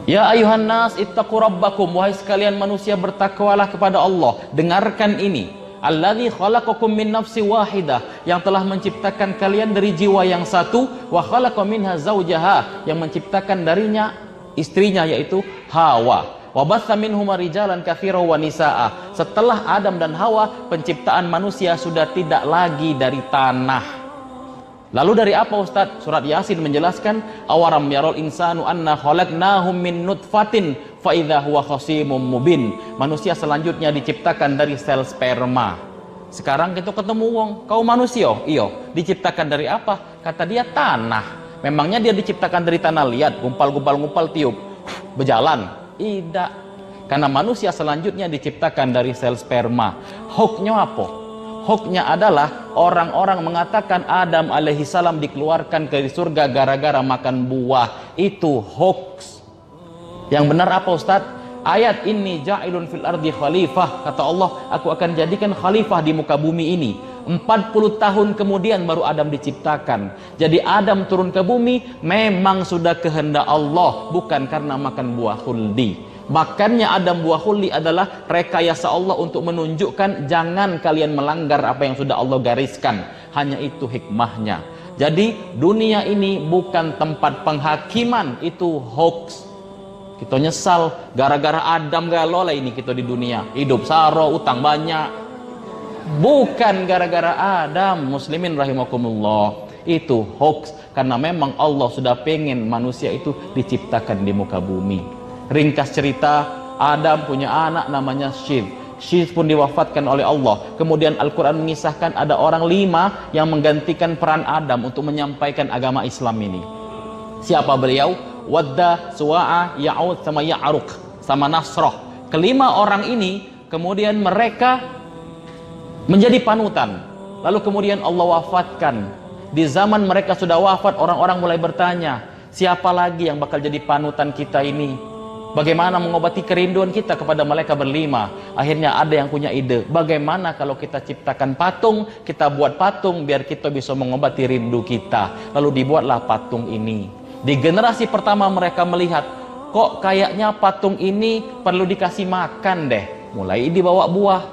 Ya ayuhan nas ittaqu rabbakum, wahai sekalian manusia bertakwalah kepada Allah. Dengarkan ini. Alladzi khalaqakum min nafsi wahidah, yang telah menciptakan kalian dari jiwa yang satu, wa khalaqa minha zaujaha, yang menciptakan darinya istrinya yaitu Hawa. Wa batha minhuma rijalan katsiran wa nisaa. Setelah Adam dan Hawa, penciptaan manusia sudah tidak lagi dari tanah. Lalu dari apa Ustaz? Surat Yasin menjelaskan, awaram yarul insanu anna khalaqnahum min nutfatin fa idza huwa khasimun mubin. Manusia selanjutnya diciptakan dari sel sperma. Sekarang kita ketemu wong, kau manusia? Iyo. Diciptakan dari apa? Kata dia tanah. Memangnya dia diciptakan dari tanah liat, gumpal-gumpal tiup, berjalan? Tidak. Karena manusia selanjutnya diciptakan dari sel sperma. Huknya apa? Huknya adalah orang-orang mengatakan Adam alaihissalam dikeluarkan dari surga gara-gara makan buah. Itu hoax. Yang benar apa Ustaz? Ayat ini ja'ilun fil ardi khalifah. Kata Allah, aku akan jadikan khalifah di muka bumi ini. 40 tahun kemudian baru Adam diciptakan. Jadi Adam turun ke bumi memang sudah kehendak Allah, bukan karena makan buah khuldi. Makannya Adam buah khuldi adalah rekayasa Allah untuk menunjukkan jangan kalian melanggar apa yang sudah Allah gariskan. Hanya itu hikmahnya. Jadi dunia ini bukan tempat penghakiman, itu hoax. Kita nyesal gara-gara Adam galola ini kita di dunia. Hidup saro, utang banyak. Bukan gara-gara Adam, muslimin rahimakumullah. Itu hoax karena memang Allah sudah pengen manusia itu diciptakan di muka bumi. Ringkas cerita, Adam punya anak namanya Syith. Syith pun diwafatkan oleh Allah. Kemudian Al-Quran mengisahkan ada orang 5 yang menggantikan peran Adam untuk menyampaikan agama Islam ini. Siapa beliau? Wadda, Suwa'a, Ya'ud, sama Ya'ruk, sama Nasroh. Kelima orang ini kemudian mereka menjadi panutan. Lalu kemudian Allah wafatkan. Di zaman mereka sudah wafat, orang-orang mulai bertanya, siapa lagi yang bakal jadi panutan kita ini? Bagaimana mengobati kerinduan kita kepada mereka berlima? Akhirnya ada yang punya ide, bagaimana kalau kita ciptakan patung, kita buat patung biar kita bisa mengobati rindu kita. Lalu dibuatlah patung ini. Di generasi pertama mereka melihat, kok kayaknya patung ini perlu dikasih makan deh. Mulai dibawa buah.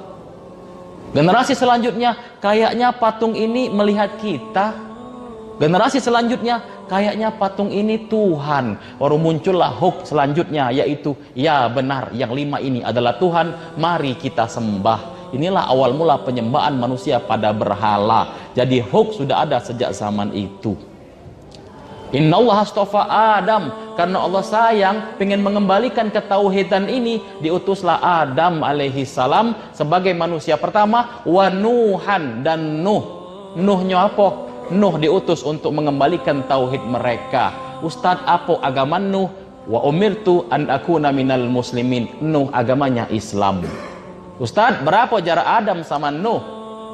Generasi selanjutnya, kayaknya patung ini melihat kita. Generasi selanjutnya, kayaknya patung ini Tuhan. Baru muncullah hoax selanjutnya, yaitu ya benar, yang 5 ini adalah Tuhan, mari kita sembah. Inilah awal mula penyembahan manusia pada berhala. Jadi hoax sudah ada sejak zaman itu. Innallaha astafa Adam, karena Allah sayang pengen mengembalikan ketauhidan ini, diutuslah Adam alaihi salam sebagai manusia pertama, wa Nuhan, dan Nuh. Nuhnya apa? Nuh diutus untuk mengembalikan tauhid mereka. Ustadz, apa agama Nuh? Wa umirtu an akuna minal muslimin. Nuh agamanya Islam. Ustadz, berapa jarak Adam sama Nuh?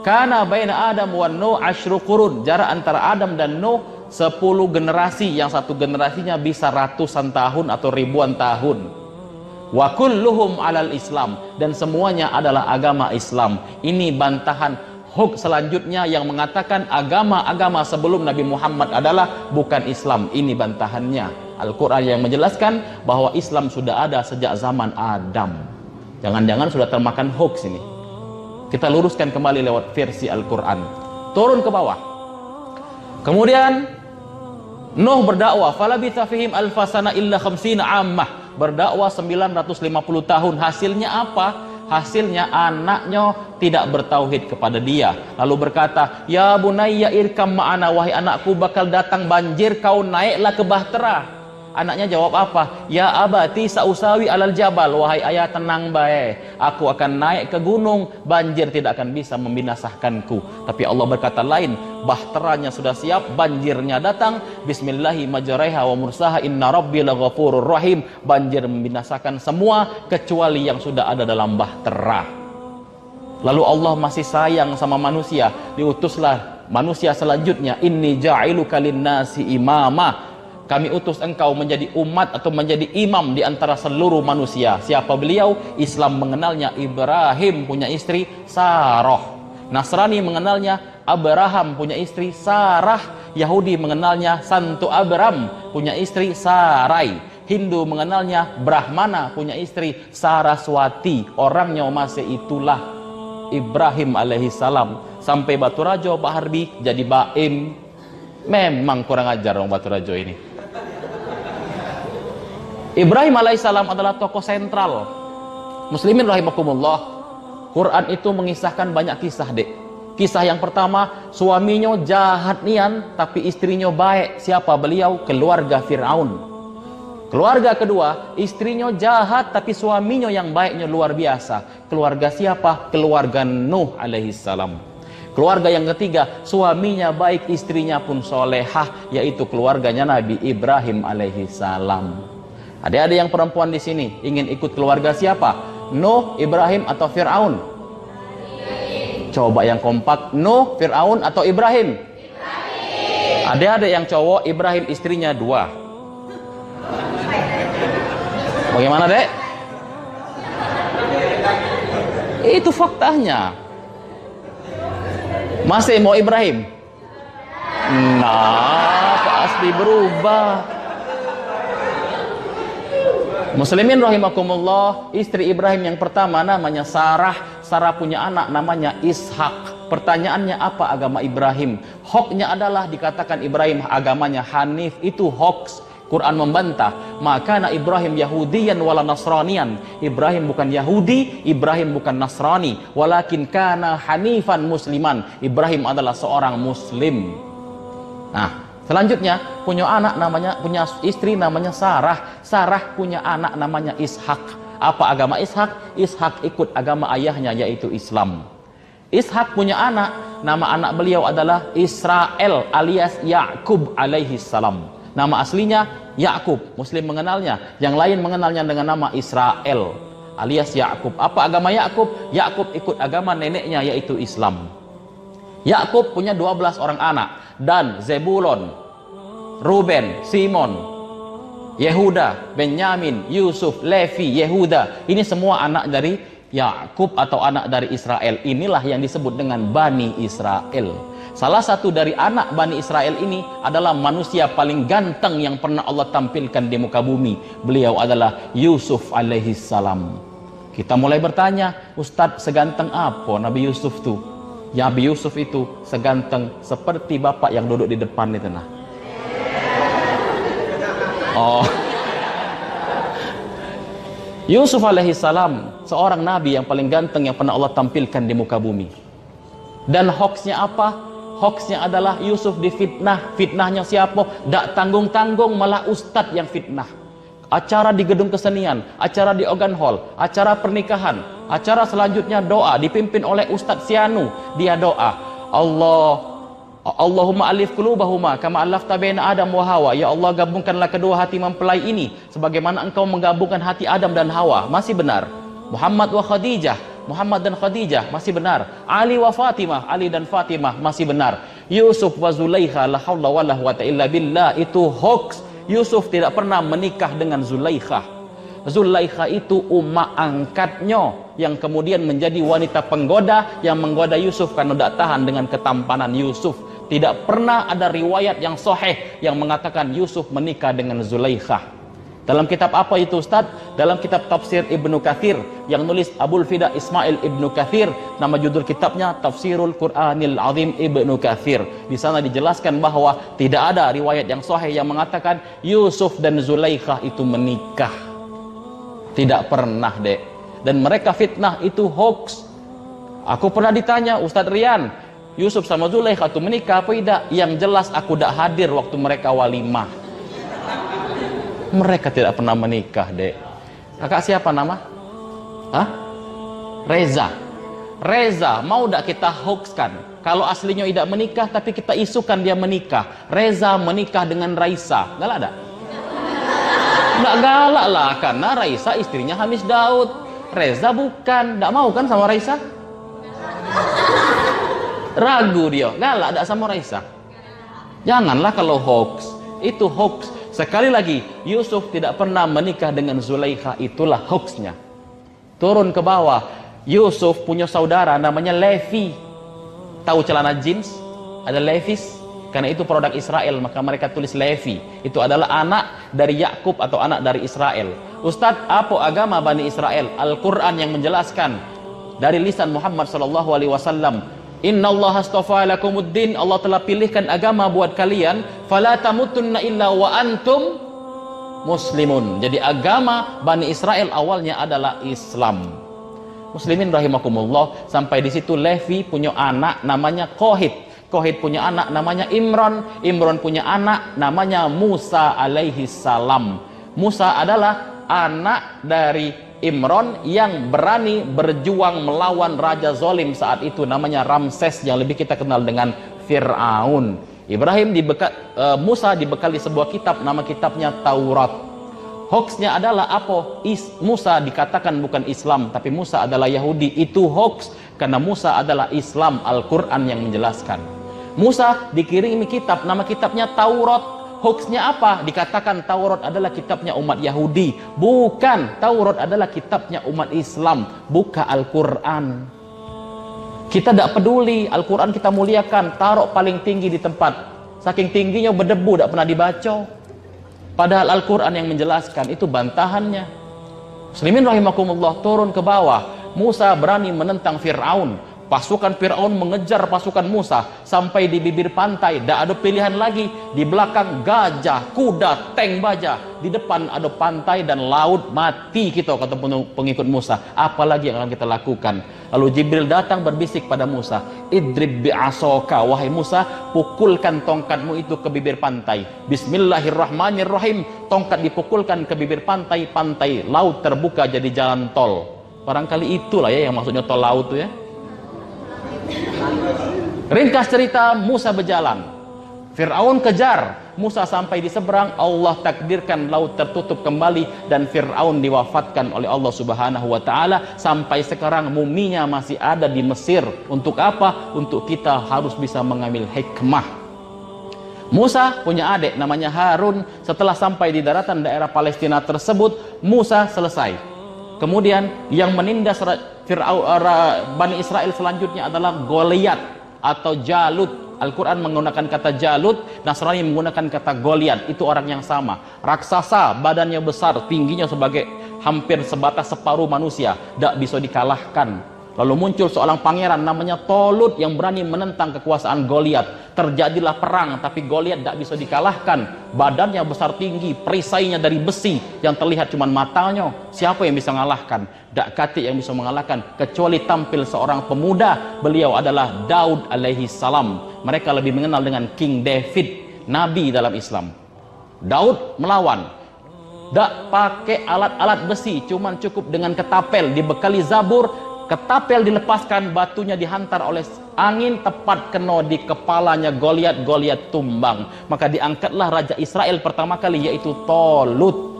Kana baina Adam wa Nuh asyru qurun. Jarak antara Adam dan Nuh 10 generasi. Yang satu generasinya bisa ratusan tahun atau ribuan tahun. Wa kulluhum alal Islam, dan semuanya adalah agama Islam. Ini bantahan hoax selanjutnya yang mengatakan agama-agama sebelum Nabi Muhammad adalah bukan Islam. Ini bantahannya. Al-Quran yang menjelaskan bahwa Islam sudah ada sejak zaman Adam. Jangan-jangan sudah termakan hoax ini. Kita luruskan kembali lewat versi Al-Quran. Turun ke bawah. Kemudian Nuh berdakwah, falabitha fihim alfasana illa khamsina ammah. Berdakwah 950 tahun. Hasilnya apa? Hasilnya anaknya tidak bertauhid kepada dia. Lalu berkata, ya bunayya irkam ma'ana, wahai anakku bakal datang banjir, kau naiklah ke bahtera. Anaknya jawab apa? Ya abati sausawi alal jabal, wahai ayah tenang bae, aku akan naik ke gunung, banjir tidak akan bisa membinasakanku. Tapi Allah berkata lain, bahteranya sudah siap, banjirnya datang, bismillahi majraiha wa mursaha inna rabbi laghafurur rahim. Banjir membinasakan semua kecuali yang sudah ada dalam bahtera. Lalu Allah masih sayang sama manusia, diutuslah manusia selanjutnya, inni ja'iluka linnasi imama, kami utus engkau menjadi umat atau menjadi imam di antara seluruh manusia. Siapa beliau? Islam mengenalnya Ibrahim punya istri Sarah. Nasrani mengenalnya Abraham punya istri Sarah. Yahudi mengenalnya Santo Abram punya istri Sarai. Hindu mengenalnya Brahmana, punya istri Saraswati. Orangnya masih itulah Ibrahim alaihissalam. Sampai Batu Rajo, Pak Harbi, jadi Baim. Memang kurang ajar orang Batu Rajo ini. Ibrahim alaihissalam adalah tokoh sentral. Muslimin rahimakumullah, Quran itu mengisahkan banyak kisah, Dek. Kisah yang pertama, suaminya jahat nian tapi istrinya baik. Siapa beliau? Keluarga Fir'aun. Keluarga kedua, istrinya jahat tapi suaminya yang baiknya luar biasa. Keluarga siapa? Keluarga Nuh alaihissalam. Keluarga yang ketiga, suaminya baik, istrinya pun solehah, yaitu keluarganya Nabi Ibrahim alaihissalam. Adik-adik yang perempuan di sini ingin ikut keluarga siapa? Nuh, Ibrahim, atau Fir'aun? Coba yang kompak, Nuh, Fir'aun, atau Ibrahim? Adik-adik yang cowok, Ibrahim istrinya 2. Bagaimana, Dek? Itu faktanya. Masih mau Ibrahim? Nah, pasti berubah. Muslimin rahimakumullah, istri Ibrahim yang pertama namanya Sarah. Sarah punya anak namanya Ishak. Pertanyaannya apa agama Ibrahim? Hoaxnya adalah dikatakan Ibrahim agamanya Hanif. Itu hoax. Quran membantah. Maka Ibrahim Yahudiyan wala Nasranian. Ibrahim bukan Yahudi, Ibrahim bukan Nasrani, walakin kana hanifan musliman. Ibrahim adalah seorang muslim. Nah, selanjutnya punya istri namanya Sarah. Sarah punya anak namanya Ishak. Apa agama Ishak? Ishak ikut agama ayahnya, yaitu Islam. Ishak punya anak, nama anak beliau adalah Israel alias Yakub alaihi salam. Nama aslinya Yakub, Muslim mengenalnya. Yang lain mengenalnya dengan nama Israel alias Yakub. Apa agama Yakub? Yakub ikut agama neneknya, yaitu Islam. Yakub punya 12 orang anak. Dan Zebulon, Ruben, Simon, Yehuda, Benyamin, Yusuf, Levi, Yehuda. Ini semua anak dari Yakub atau anak dari Israel. Inilah yang disebut dengan Bani Israel. Salah satu dari anak Bani Israel ini adalah manusia paling ganteng yang pernah Allah tampilkan di muka bumi. Beliau adalah Yusuf alaihi salam. Kita mulai bertanya, Ustadz, seganteng apa Nabi Yusuf tuh? Ya, Nabi Yusuf itu seganteng seperti bapak yang duduk di depan itu nah. Oh. Yusuf alaihi salam seorang nabi yang paling ganteng yang pernah Allah tampilkan di muka bumi. Dan hoaxnya apa? Hoaxnya adalah Yusuf difitnah. Fitnahnya siapa? Tak tanggung-tanggung, malah ustadz yang fitnah. Acara di gedung kesenian, acara di organ hall, acara pernikahan, acara selanjutnya doa dipimpin oleh Ustadz Sianu. Dia doa, Allahumma alif qulubahuma kama allafta baina Adam wa Hawa. Ya Allah, gabungkanlah kedua hati mempelai ini sebagaimana engkau menggabungkan hati Adam dan Hawa. Masih benar. Muhammad wa Khadijah, Muhammad dan Khadijah, masih benar. Ali wa Fatimah, Ali dan Fatimah, masih benar. Yusuf wa Zulaikha, la haula wala quwwata illa billah, itu hoax. Yusuf tidak pernah menikah dengan Zulaikha. Zulaikha itu umak angkatnya yang kemudian menjadi wanita penggoda yang menggoda Yusuf karena tidak tahan dengan ketampanan Yusuf. Tidak pernah ada riwayat yang sahih yang mengatakan Yusuf menikah dengan Zulaikha. Dalam kitab apa itu Ustaz? Dalam kitab tafsir Ibnu Katsir yang nulis Abul Fida Ismail Ibnu Katsir, nama judul kitabnya Tafsirul Quranil Azim Ibnu Katsir. Di sana dijelaskan bahwa tidak ada riwayat yang sahih yang mengatakan Yusuf dan Zulaikha itu menikah. Tidak pernah, Dek. Dan mereka fitnah itu hoax. Aku pernah ditanya, Ustaz Rian, Yusuf sama Zulaikha itu menikah apa tidak? Yang jelas aku tidak hadir waktu mereka walimah. Mereka tidak pernah menikah, Dek. Kakak siapa nama? Hah? Reza. Reza, mau tidak kita hoaxkan? Kalau aslinya tidak menikah, tapi kita isukan dia menikah. Reza menikah dengan Raisa. Galak tak? Tidak galak lah, karena Raisa istrinya Hamis Daud. Reza bukan. Tidak mau kan sama Raisa? Ragu dia. Galak tak sama Raisa? Janganlah kalau hoax. Itu hoax. Sekali lagi, Yusuf tidak pernah menikah dengan Zulaikha, itulah hoaxnya. Turun ke bawah, Yusuf punya saudara namanya Levi. Tahu celana jeans? Ada Levi's? Karena itu produk Israel, maka mereka tulis Levi. Itu adalah anak dari Yakub atau anak dari Israel. Ustadz, apa agama Bani Israel? Al-Quran yang menjelaskan dari lisan Muhammad SAW. Inna Allah astafa lakumuddin, Allah telah pilihkan agama buat kalian. Fala tamutunna illa wa antum muslimun. Jadi agama Bani Israel awalnya adalah Islam. Muslimin rahimakumullah. Sampai di situ Levi punya anak namanya Kohit. Kohit punya anak namanya Imran. Imran punya anak namanya Musa alaihi salam. Musa adalah anak dari Imran yang berani berjuang melawan raja zalim saat itu namanya Ramses, yang lebih kita kenal dengan Fir'aun. Musa dibekali sebuah kitab, nama kitabnya Taurat. Hoaxnya adalah apa? Musa dikatakan bukan Islam, tapi Musa adalah Yahudi. Itu hoax, karena Musa adalah Islam. Al-Quran yang menjelaskan. Musa dikirimi kitab, nama kitabnya Taurat. Hoaxnya apa? Dikatakan Taurat adalah kitabnya umat Yahudi. Bukan, Taurat adalah kitabnya umat Islam. Buka Al-Quran. Kita tidak peduli, Al-Quran kita muliakan, taruh paling tinggi di tempat. Saking tingginya berdebu, tidak pernah dibaca. Padahal Al-Quran yang menjelaskan, itu bantahannya. Muslimin rahimakumullah, turun ke bawah. Musa berani menentang Fir'aun. Pasukan Fir'aun mengejar pasukan Musa sampai di bibir pantai. Tidak ada pilihan lagi. Di belakang gajah, kuda, tank baja. Di depan ada pantai dan laut. Mati kita, kata pengikut Musa. Apalagi yang akan kita lakukan? Lalu Jibril datang berbisik pada Musa. Idrib bi'asoka, wahai Musa, pukulkan tongkatmu itu ke bibir pantai. Bismillahirrahmanirrahim. Tongkat dipukulkan ke bibir pantai. Pantai, laut terbuka jadi jalan tol. Barangkali itulah ya yang maksudnya tol laut itu ya. Ringkas cerita, Musa berjalan, Fir'aun kejar, Musa sampai di seberang, Allah takdirkan laut tertutup kembali dan Fir'aun diwafatkan oleh Allah Subhanahu wa taala. Sampai sekarang muminya masih ada di Mesir. Untuk apa? Untuk kita harus bisa mengambil hikmah. Musa punya adik namanya Harun. Setelah sampai di daratan daerah Palestina tersebut, Musa selesai. Kemudian yang menindas Bani Israel selanjutnya adalah Goliat atau Jalut. Al-Quran menggunakan kata Jalut, Nasrani menggunakan kata Goliat. Itu orang yang sama. Raksasa, badannya besar, tingginya sebagai hampir sebatas separuh manusia. Tidak bisa dikalahkan. Lalu muncul seorang pangeran namanya Tolut yang berani menentang kekuasaan Goliat. Terjadilah perang, tapi Goliat tidak bisa dikalahkan. Badannya besar tinggi, perisainya dari besi yang terlihat cuma matanya. Siapa yang bisa mengalahkan? Tidak katik yang bisa mengalahkan, kecuali tampil seorang pemuda. Beliau adalah Daud alaihi salam. Mereka lebih mengenal dengan King David, nabi dalam Islam. Daud melawan. Tidak pakai alat-alat besi, cuma cukup dengan ketapel, dibekali zabur. Ketapel dilepaskan, batunya dihantar oleh angin, tepat kena di kepalanya Goliat. Goliat tumbang. Maka diangkatlah raja Israel pertama kali, yaitu Tolut.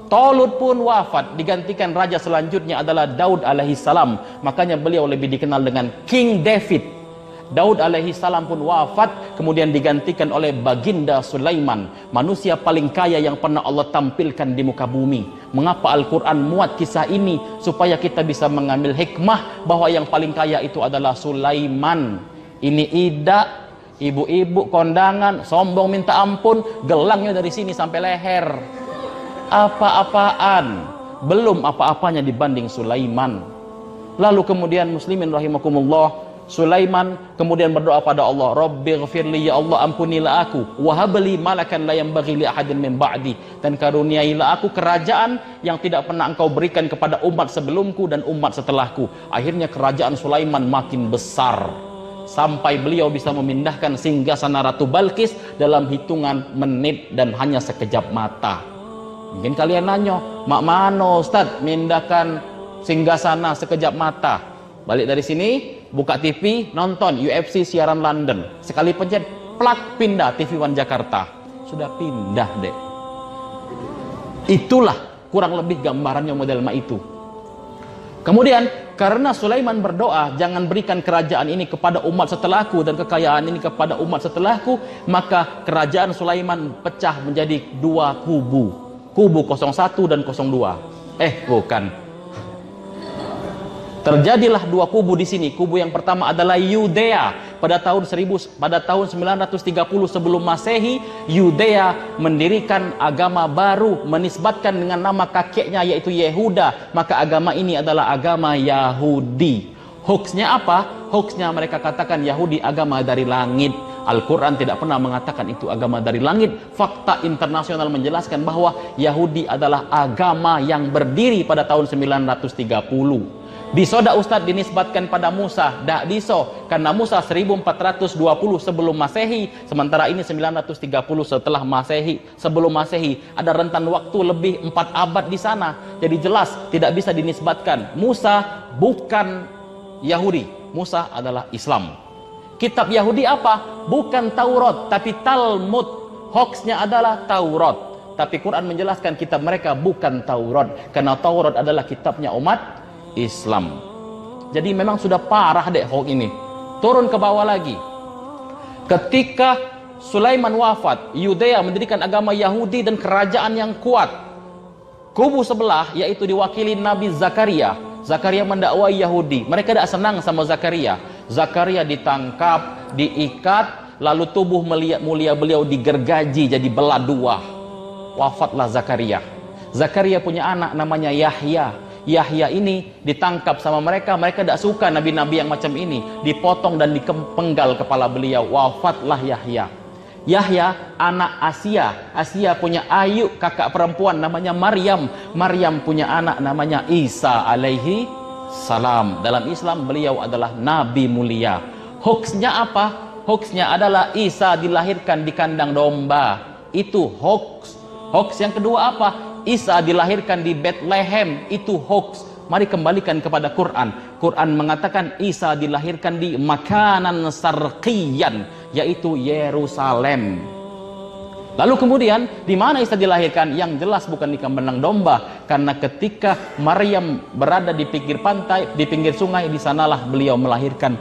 Tolut pun wafat, digantikan raja selanjutnya adalah Daud alaihi salam. Makanya beliau lebih dikenal dengan King David. Daud alaihi salam pun wafat, kemudian digantikan oleh Baginda Sulaiman, manusia paling kaya yang pernah Allah tampilkan di muka bumi. Mengapa Al-Quran muat kisah ini? Supaya kita bisa mengambil hikmah bahwa yang paling kaya itu adalah Sulaiman. Ini Ida, ibu-ibu kondangan, sombong minta ampun, gelangnya dari sini sampai leher. Apa-apaan, belum apa-apanya dibanding Sulaiman. Lalu kemudian muslimin rahimakumullah, Sulaiman kemudian berdoa pada Allah, Rabbighfirli, ya Allah ampunilah aku, wahabli malakan la yanbaghi li ahadin min ba'di, dan karuniailah aku kerajaan yang tidak pernah engkau berikan kepada umat sebelumku dan umat setelahku. Akhirnya kerajaan Sulaiman makin besar sampai beliau bisa memindahkan singgasana Ratu Balkis dalam hitungan menit dan hanya sekejap mata. Mungkin kalian nanya, mak mano Ustaz mindahkan singgasana sekejap mata? Balik dari sini, buka TV, nonton UFC siaran London. Sekali pencet, plak, pindah TV One Jakarta. Sudah pindah deh. Itulah kurang lebih gambarannya model itu. Kemudian, karena Sulaiman berdoa, jangan berikan kerajaan ini kepada umat setelahku dan kekayaan ini kepada umat setelahku, maka kerajaan Sulaiman pecah menjadi dua kubu. Kubu 01 dan 02. Bukan. Terjadilah dua kubu di sini. Kubu yang pertama adalah Yudea. pada tahun 930 sebelum Masehi, Yudea mendirikan agama baru, menisbatkan dengan nama kakeknya yaitu Yehuda, maka agama ini adalah agama Yahudi. Hoaxnya apa? Hoaxnya mereka katakan Yahudi agama dari langit. Al-Quran tidak pernah mengatakan itu agama dari langit. Fakta internasional menjelaskan bahwa Yahudi adalah agama yang berdiri pada tahun 930. Diso dak Ustadz dinisbatkan pada Musa, dak diso, karena Musa 1420 sebelum Masehi, sementara ini 930 setelah Masehi. Sebelum Masehi ada rentan waktu lebih 4 abad di sana. Jadi jelas tidak bisa dinisbatkan. Musa bukan Yahudi, Musa adalah Islam. Kitab Yahudi apa? Bukan Taurat, tapi Talmud. Hoaxnya adalah Taurat. Tapi Quran menjelaskan kitab mereka bukan Taurat, karena Taurat adalah kitabnya umat Islam. Jadi memang sudah parah deh hoax ini. Turun ke bawah lagi. Ketika Sulaiman wafat, Yudea mendirikan agama Yahudi dan kerajaan yang kuat. Kubu sebelah yaitu diwakili Nabi Zakaria. Zakaria mendakwai Yahudi. Mereka tidak senang sama Zakaria. Zakaria ditangkap, diikat, lalu tubuh mulia beliau digergaji jadi belah dua. Wafatlah Zakaria. Zakaria punya anak namanya Yahya. Yahya ini ditangkap sama mereka. Mereka tidak suka nabi-nabi yang macam ini. Dipotong dan dipenggal kepala beliau. Wafatlah Yahya. Yahya anak Asia. Asia punya ayu kakak perempuan namanya Maryam. Maryam punya anak namanya Isa alaihi salam. Dalam Islam beliau adalah nabi mulia. Hoaxnya apa? Hoaxnya adalah Isa dilahirkan di kandang domba. Itu hoax. Hoax yang kedua apa? Isa dilahirkan di Bethlehem. Itu hoax. Mari kembalikan kepada Quran. Quran mengatakan Isa dilahirkan di makanan sarqiyan, yaitu Yerusalem. Lalu kemudian di mana Isa dilahirkan? Yang jelas bukan di kandang domba, karena ketika Maryam berada di pinggir pantai, di pinggir sungai, di sanalah beliau melahirkan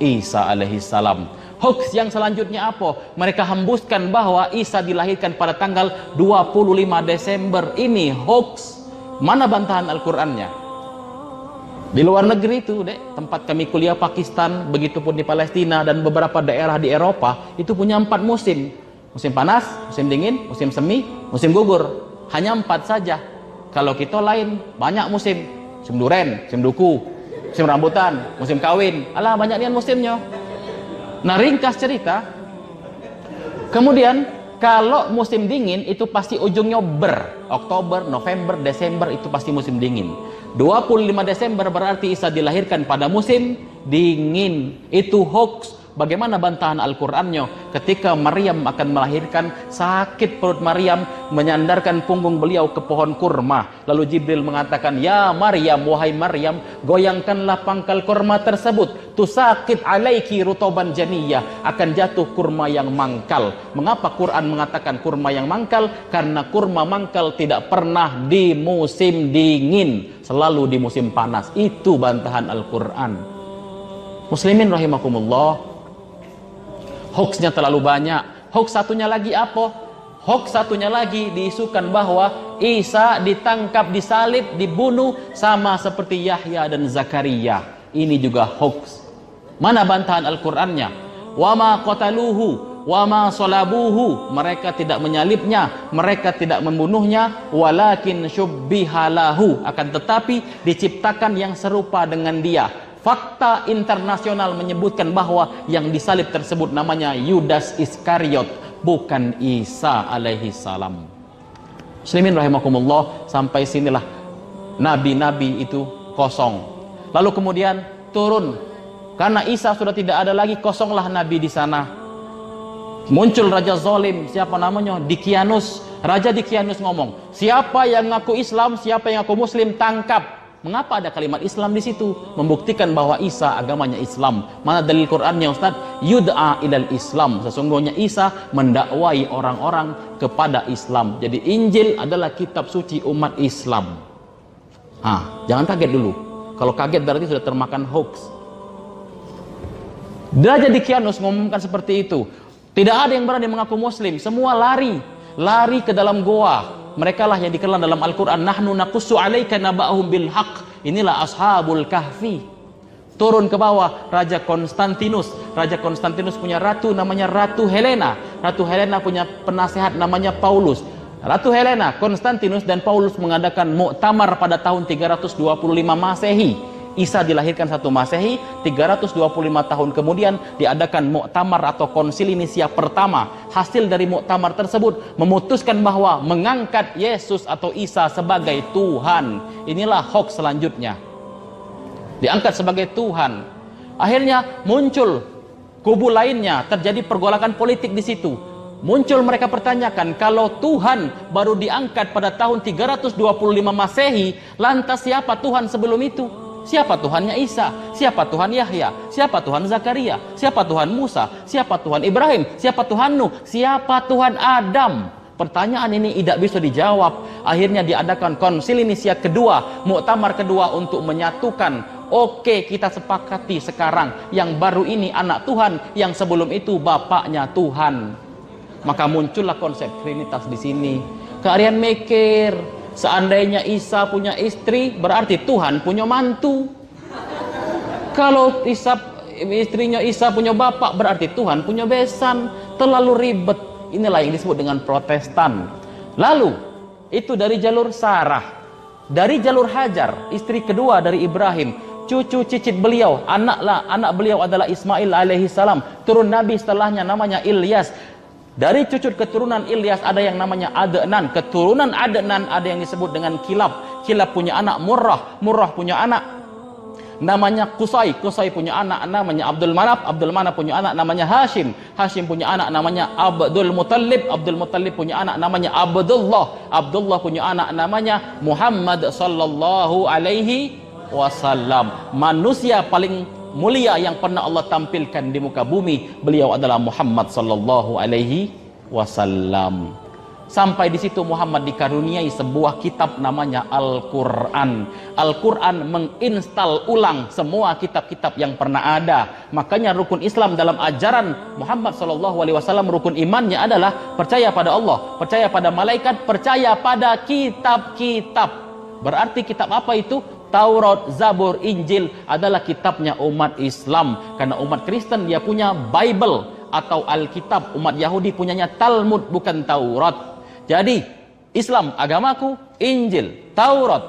Isa alaihi salam. Hoax yang selanjutnya apa? Mereka hembuskan bahwa Isa dilahirkan pada tanggal 25 Desember. Ini hoax. Mana bantahan Al-Qur'annya? Di luar negeri itu, dek, tempat kami kuliah Pakistan, begitupun di Palestina dan beberapa daerah di Eropa, itu punya 4 musim. Musim panas, musim dingin, musim semi, musim gugur. Hanya 4 saja. Kalau kita lain, banyak musim. Musim duren, musim duku, musim rambutan, musim kawin. Alah, banyak nian musimnya. Nah, ringkas cerita. Kemudian, kalau musim dingin itu pasti ujungnya Oktober, November, Desember itu pasti musim dingin. 25 Desember berarti Isa dilahirkan pada musim dingin. Itu hoax. Bagaimana bantahan Al-Qur'annya? Ketika Maryam akan melahirkan, sakit perut Maryam, menyandarkan punggung beliau ke pohon kurma. Lalu Jibril mengatakan, "Ya Maryam, wahai Maryam, goyangkanlah pangkal kurma tersebut. Tusakit alaiki rutoban janiyah." Akan jatuh kurma yang mangkal. Mengapa Quran mengatakan kurma yang mangkal? Karena kurma mangkal tidak pernah di musim dingin, selalu di musim panas. Itu bantahan Al-Quran. Muslimin rahimakumullah. Hoaxnya terlalu banyak. Hoax satunya lagi apa? Hoax satunya lagi diisukan bahwa Isa ditangkap, disalib, dibunuh sama seperti Yahya dan Zakaria. Ini juga hoax. Mana bantahan Al-Qur'annya? Wa ma qataluhu wa ma salabuhu. Mereka tidak menyalibnya, mereka tidak membunuhnya, walakin syubbihalahu. Akan tetapi diciptakan yang serupa dengan dia. Fakta internasional menyebutkan bahwa yang disalib tersebut namanya Yudas Iskariot, bukan Isa alaihi salam. Muslimin rahimakumullah, sampai sinilah nabi-nabi itu kosong. Lalu kemudian turun, karena Isa sudah tidak ada lagi, kosonglah nabi di sana. Muncul raja zalim, siapa namanya? Dikianus. Raja Dikianus ngomong, siapa yang ngaku Islam, siapa yang ngaku Muslim, tangkap. Mengapa ada kalimat Islam di situ? Membuktikan bahwa Isa agamanya Islam. Mana dalil Qur'annya, Ustaz? Yud'a ilal Islam. Sesungguhnya Isa mendakwai orang-orang kepada Islam. Jadi Injil adalah kitab suci umat Islam. Jangan kaget dulu. Kalau kaget berarti sudah termakan hoax. Raja Dikianus mengumumkan seperti itu. Tidak ada yang berani mengaku Muslim. Semua lari ke dalam goa. Mereka lah yang dikenal dalam Al-Quran, nahnu naqussu alaika naba'ahum bil haq. Inilah ashabul kahfi. Turun ke bawah, Raja Konstantinus. Raja Konstantinus punya ratu namanya Ratu Helena. Ratu Helena punya penasehat namanya Paulus. Ratu Helena, Konstantinus dan Paulus mengadakan muktamar pada tahun 325 Masehi. Isa dilahirkan 1 Masehi, 325 tahun kemudian diadakan muktamar atau konsili Nisia pertama. Hasil dari muktamar tersebut memutuskan bahwa mengangkat Yesus atau Isa sebagai Tuhan. Inilah hoax selanjutnya. Diangkat sebagai Tuhan. Akhirnya muncul kubu lainnya, terjadi pergolakan politik di situ. Muncul mereka pertanyakan, kalau Tuhan baru diangkat pada tahun 325 Masehi, lantas siapa Tuhan sebelum itu? Siapa Tuhannya Isa? Siapa Tuhan Yahya? Siapa Tuhan Zakaria? Siapa Tuhan Musa? Siapa Tuhan Ibrahim? Siapa Tuhan Nuh? Siapa Tuhan Adam? Pertanyaan ini tidak bisa dijawab. Akhirnya diadakan konsili Nisia kedua, muktamar kedua untuk menyatukan. Oke, kita sepakati sekarang yang baru ini anak Tuhan, yang sebelum itu bapaknya Tuhan. Maka muncullah konsep Trinitas di sini. Kalian mikir, seandainya Isa punya istri, berarti Tuhan punya mantu. Kalau istrinya Isa punya bapak, berarti Tuhan punya besan. Terlalu ribet. Inilah yang disebut dengan Protestan. Lalu, itu dari jalur Sarah. Dari jalur Hajar, istri kedua dari Ibrahim. Cucu cicit beliau, anak beliau adalah Ismail alaihi salam. Turun Nabi setelahnya namanya Ilyas. Dari cucu keturunan Ilyas ada yang namanya Adnan. Keturunan Adnan ada yang disebut dengan Kilab. Kilab punya anak Murrah. Murrah punya anak namanya Qusay. Qusay punya anak namanya Abdul Manaf. Abdul Manaf punya anak namanya Hashim. Hashim punya anak namanya Abdul Muttalib. Abdul Muttalib punya anak namanya Abdullah. Abdullah punya anak namanya Muhammad sallallahu alaihi wasallam. Manusia paling mulia yang pernah Allah tampilkan di muka bumi, beliau adalah Muhammad sallallahu alaihi wasallam. Sampai di situ Muhammad dikaruniai sebuah kitab namanya Al-Quran. Al-Quran menginstal ulang semua kitab-kitab yang pernah ada. Makanya rukun Islam dalam ajaran Muhammad sallallahu alaihi wasallam, rukun imannya adalah percaya pada Allah, percaya pada malaikat, percaya pada kitab-kitab. Berarti kitab apa itu? Taurat, Zabur, Injil adalah kitabnya umat Islam. Karena umat Kristen dia punya Bible atau Alkitab. Umat Yahudi punyanya Talmud, bukan Taurat. Jadi Islam agamaku, Injil, Taurat,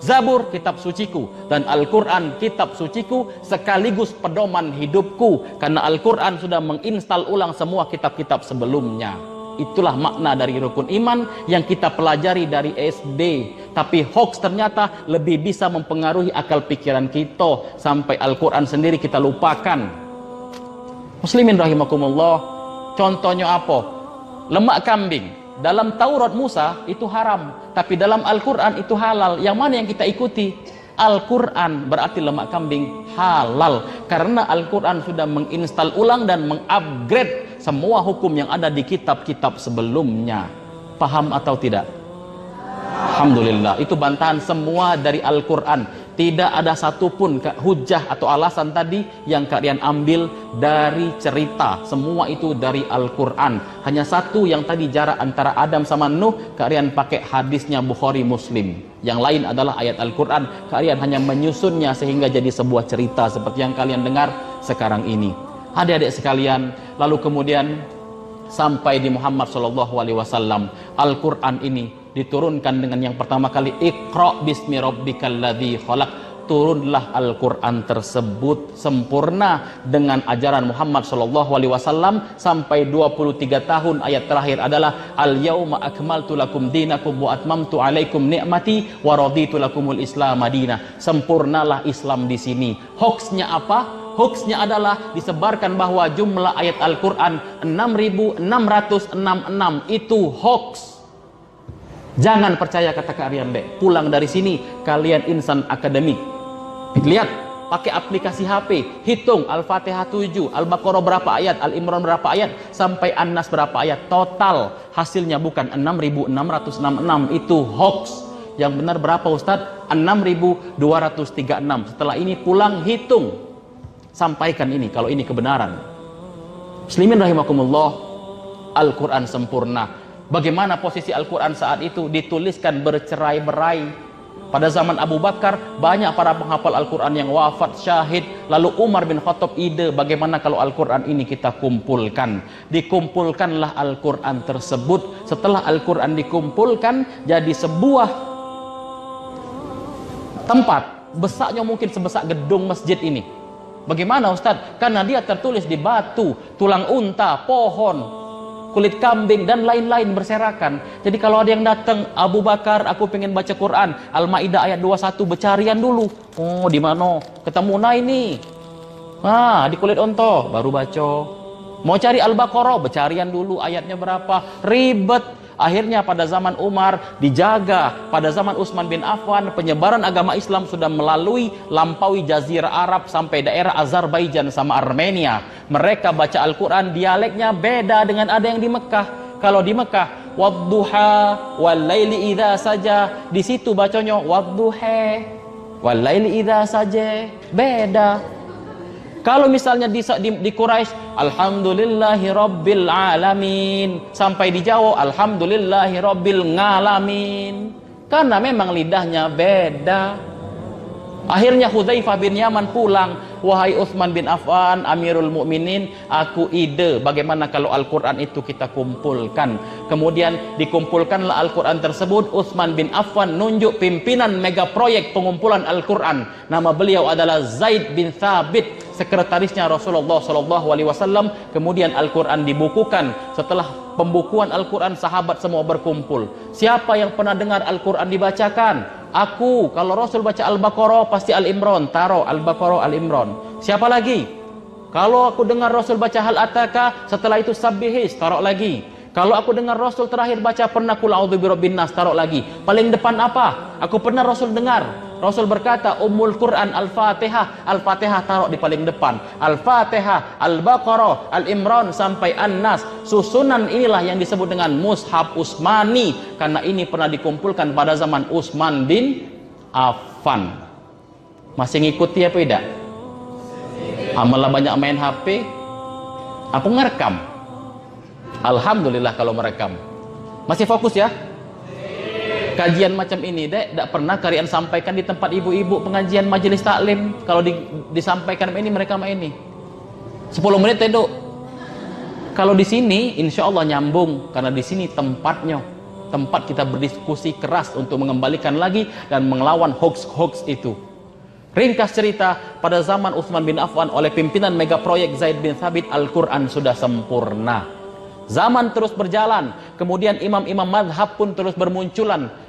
Zabur kitab suciku, dan Al-Quran kitab suciku sekaligus pedoman hidupku. Karena Al-Quran sudah menginstal ulang semua kitab-kitab sebelumnya. Itulah makna dari rukun iman yang kita pelajari dari SD. Tapi hoax ternyata lebih bisa mempengaruhi akal pikiran kita, sampai Al-Quran sendiri kita lupakan. Muslimin rahimakumullah. Contohnya apa? Lemak kambing. Dalam Taurat Musa itu haram, tapi dalam Al-Quran itu halal. Yang mana yang kita ikuti? Al-Quran. Berarti lemak kambing halal, karena Al-Quran sudah menginstal ulang dan mengupgrade semua hukum yang ada di kitab-kitab sebelumnya. Paham atau tidak? Alhamdulillah. Itu bantahan semua dari Al-Quran. Tidak ada satupun hujah atau alasan tadi yang kalian ambil dari cerita. Semua itu dari Al-Quran. Hanya satu yang tadi jarak antara Adam sama Nuh, kalian pakai hadisnya Bukhari Muslim. Yang lain adalah ayat Al-Quran. Kalian hanya menyusunnya sehingga jadi sebuah cerita seperti yang kalian dengar sekarang ini. Adik-adik sekalian, lalu kemudian sampai di Muhammad SAW. Al-Quran ini diturunkan dengan yang pertama kali Iqra bismi rabbikal ladzi khalaq. Turunlah Al-Quran tersebut sempurna dengan ajaran Muhammad SAW sampai 23 tahun. Ayat terakhir adalah Al-yauma akmaltu lakum dinakum wa atmamtu alaikum ni'mati wa raditu lakumul islam madinah. Sempurnalah Islam di sini. Hoaxnya apa? Hoaxnya adalah disebarkan bahwa jumlah ayat Al-Quran 6.666 itu hoax. Jangan percaya kata Kak Arian Dek. Pulang dari sini kalian insan akademik, lihat pakai aplikasi HP, hitung Al-Fatihah 7, Al-Baqarah berapa ayat, Al-Imran berapa ayat, sampai An-Nas berapa ayat. Total hasilnya bukan 6.666, itu hoax. Yang benar berapa Ustadz? 6.236. Setelah ini pulang hitung, sampaikan ini kalau ini kebenaran. Muslimin rahimakumullah. Al-Quran sempurna. Bagaimana posisi Al-Quran saat itu? Dituliskan bercerai-berai. Pada zaman Abu Bakar banyak para penghafal Al-Quran yang wafat syahid. Lalu Umar bin Khattab ide bagaimana kalau Al-Quran ini kita kumpulkan. Dikumpulkanlah Al-Quran tersebut. Setelah Al-Quran dikumpulkan jadi sebuah tempat, besarnya mungkin sebesar gedung masjid ini. Bagaimana Ustadz? Karena dia tertulis di batu, tulang unta, pohon, kulit kambing dan lain-lain berserakan. Jadi kalau ada yang datang, Abu Bakar, aku pengen baca Quran, Al-Maidah ayat 21, bercarian dulu. Oh, di mana? Ketemu ini. Di kulit onto, baru baca. Mau cari Al-Baqarah, bercarian dulu ayatnya berapa. Ribet. Akhirnya pada zaman Umar dijaga. Pada zaman Utsman bin Affan penyebaran agama Islam sudah lampaui Jazirah Arab sampai daerah Azerbaijan sama Armenia. Mereka baca Al-Quran dialeknya beda dengan ada yang di Mekah. Kalau di Mekah wadduha walaili idza saja, di situ bacanya wadduha walaili idza saja, beda. Kalau misalnya di Quraisy alhamdulillahi rabbil alamin, sampai di Jawa alhamdulillahi rabbil ngalamin, karena memang lidahnya beda. Akhirnya Hudzaifah bin Yaman pulang, wahai Utsman bin Affan, Amirul Mukminin, aku ide bagaimana kalau Al-Quran itu kita kumpulkan. Kemudian dikumpulkanlah Al-Quran tersebut. Utsman bin Affan nunjuk pimpinan mega proyek pengumpulan Al-Quran. Nama beliau adalah Zaid bin Thabit, sekretarisnya Rasulullah SAW. Kemudian Al-Quran dibukukan. Setelah pembukuan Al-Quran, sahabat semua berkumpul. Siapa yang pernah dengar Al-Quran dibacakan? Aku. Kalau Rasul baca Al-Baqarah pasti Al-Imran, taruh Al-Baqarah, Al-Imran. Siapa lagi? Kalau aku dengar Rasul baca Hal Ataka, setelah itu Sabbihis, taruh lagi. Kalau aku dengar Rasul terakhir baca pernah Qul a'udzu birabbin nas, taruh lagi. Paling depan apa? Aku pernah Rasul dengar Rasul berkata Ummul Quran Al-Fatihah. Al-Fatihah taruh di paling depan. Al-Fatihah, Al-Baqarah, Al-Imran sampai An-Nas. Susunan inilah yang disebut dengan Mushaf Utsmani, karena ini pernah dikumpulkan pada zaman Utsman bin Affan. Masih ngikuti apa tidak? Amalah banyak main HP. Apa ngerekam? Alhamdulillah kalau merekam. Masih fokus ya? Kajian macam ini tidak pernah kalian sampaikan di tempat ibu-ibu pengajian majelis taklim. Kalau disampaikan ini mereka ini 10 menit itu. Kalau di sini insya Allah nyambung, karena di sini tempatnya, tempat kita berdiskusi keras untuk mengembalikan lagi dan melawan hoax-hoax itu. Ringkas cerita, pada zaman Utsman bin Affan oleh pimpinan mega proyek Zaid bin Thabit, Al-Quran sudah sempurna. Zaman terus berjalan, kemudian imam-imam madhab pun terus bermunculan.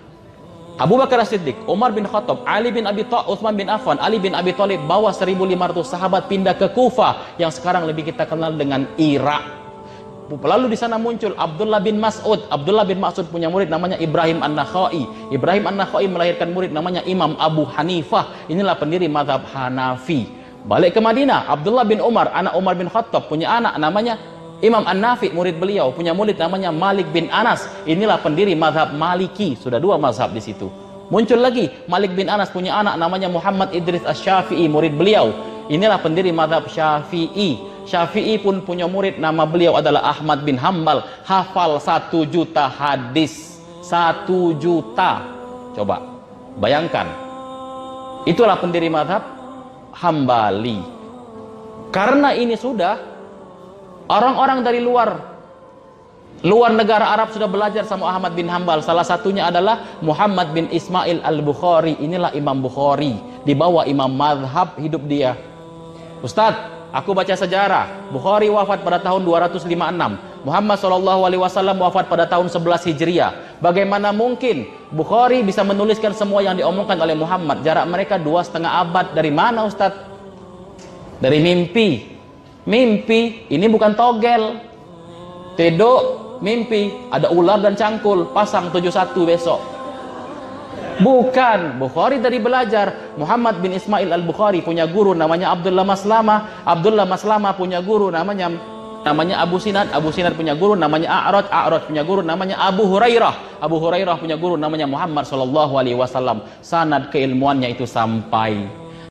Abu Bakar As-Siddiq, Umar bin Khattab, Ali bin Abi Thalib, Utsman bin Affan, Ali bin Abi Thalib bawa 1.500 sahabat pindah ke Kufah yang sekarang lebih kita kenal dengan Irak. Lalu di sana muncul Abdullah bin Mas'ud. Abdullah bin Mas'ud punya murid namanya Ibrahim An-Nakhai. Ibrahim An-Nakhai melahirkan murid namanya Imam Abu Hanifah. Inilah pendiri mazhab Hanafi. Balik ke Madinah, Abdullah bin Umar, anak Umar bin Khattab, punya anak namanya Imam An-Nafi, murid beliau, punya murid namanya Malik bin Anas. Inilah pendiri mazhab Maliki. Sudah 2 mazhab di situ. Muncul lagi Malik bin Anas punya anak namanya Muhammad Idris Asy-Syafi'i, murid beliau. Inilah pendiri mazhab Syafi'i. Syafi'i pun punya murid, nama beliau adalah Ahmad bin Hambal, hafal 1 juta hadis. 1 juta. Coba bayangkan. Itulah pendiri mazhab Hambali. Karena ini sudah orang-orang dari luar negara Arab sudah belajar sama Ahmad bin Hambal. Salah satunya adalah Muhammad bin Ismail Al-Bukhari. Inilah Imam Bukhari. Di bawah imam madhab hidup dia. Ustadz, aku baca sejarah. Bukhari wafat pada tahun 256. Muhammad SAW wafat pada tahun 11 Hijriah. Bagaimana mungkin Bukhari bisa menuliskan semua yang diomongkan oleh Muhammad? Jarak mereka 2,5 abad. Dari mana Ustadz? Dari mimpi. Mimpi ini bukan togel. Tedok mimpi ada ular dan cangkul, pasang 71 besok. Bukan. Bukhari dari belajar. Muhammad bin Ismail Al-Bukhari punya guru namanya Abdullah Maslamah. Abdullah Maslamah punya guru namanya Abu Sinad. Abu Sinad punya guru namanya A'raj. A'raj punya guru namanya Abu Hurairah. Abu Hurairah punya guru namanya Muhammad SAW. Sanad keilmuannya itu sampai